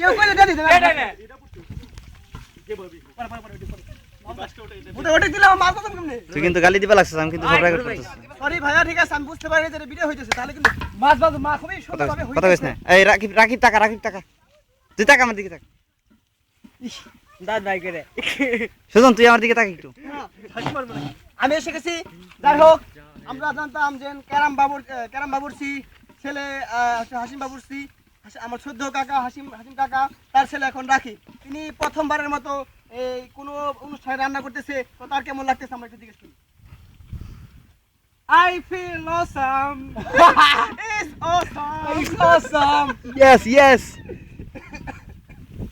কেউ কইলে দে দিতে এটা না ওটা দিলাম মার কথা কেমনে তুই কিন্তু গালি দিবা লাগছিস আমি কিন্তু সব রেকর্ড করতেছি সরি ভাইয়া ঠিক আছে আমি বুঝতে পারি যে ভিডিও হইতেছে তাহলে কিন্তু মাছ বাজু মা খুবই সুন্দরভাবে হইছে কথা কইছ না এই রাকিব টাকা তুই টাকা আমার দিকে তাক দাদ ভাই করে সুজন তুই আমার দিকে তাক একটু আমি এসে গেছি যাই হোক আমরা জানতাম যে ক্যারাম বাবুরসি ছেলে হাসিম বাবুরসি আমার ছোট কাকা হাসিম কাকা তার ছেলে এখন রাখি তিনি প্রথমবারের মতো এই কোনো অনুষ্ঠানে রান্না করতেছে তো তার কেমন লাগতেছে আমরা একটু জিজ্ঞেস করি I feel awesome. It's awesome. It's awesome. Yes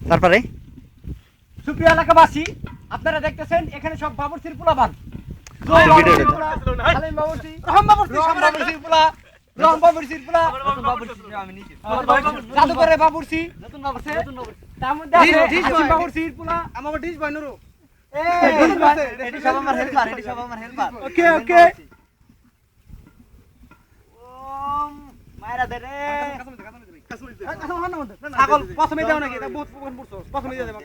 তারপরে সুপ্রিয় এলাকাবাসী আপনারা দেখতেছেন এখানে সব বাবুর্চির পোলাবান হালিম বাবুর্চি রহম বাবুরসি রহম বাবুর্চির পোলা রহম বাবুর্চির পোলা জাদুঘরের বাবুর্চি নতুন বাবুরসি তার মধ্যে আছে হাসিম বাবুর্চির পোলা আমার ডিশ বাই নুরু এটি সব আমার হেল্পার ওকে ওকে মায়েরা দে রে ছাগল প্রথমে দাও নাকি এটা বহুত পুকুর পড়ছো প্রথমে দিয়ে দেব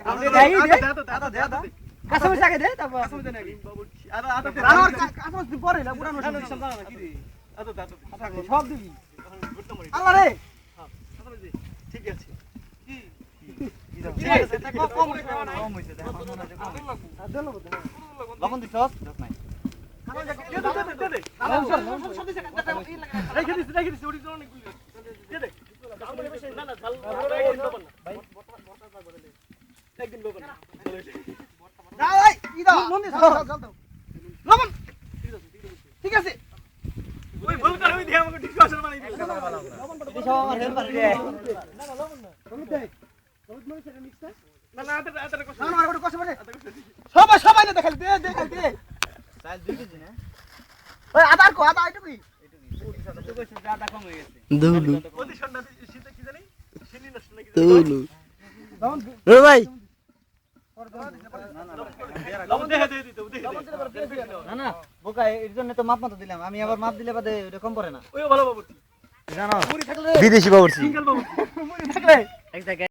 কাসম সাকে দে তারপর কাসমে দেন নাকি আর কাসমে দি পরে না পুরানো জানা না কি রে সব দিবি আল্লাহ রে ঠিক আছে ঠিক আছে এটা কম হইছে লবণ দিছস নাই ঠিক আছে সবাই সবাই না দেখালি দে আদার কো আদা এটুকুই ভাই না বোকা এর জন্য তো মাপ মতো দিলাম আমি আবার মাপ দিলে বাদে এরকম পড়ে না ওই ভালো বাবু জানো বিদেশি বাবুর্চি থাকলে এক জায়গায়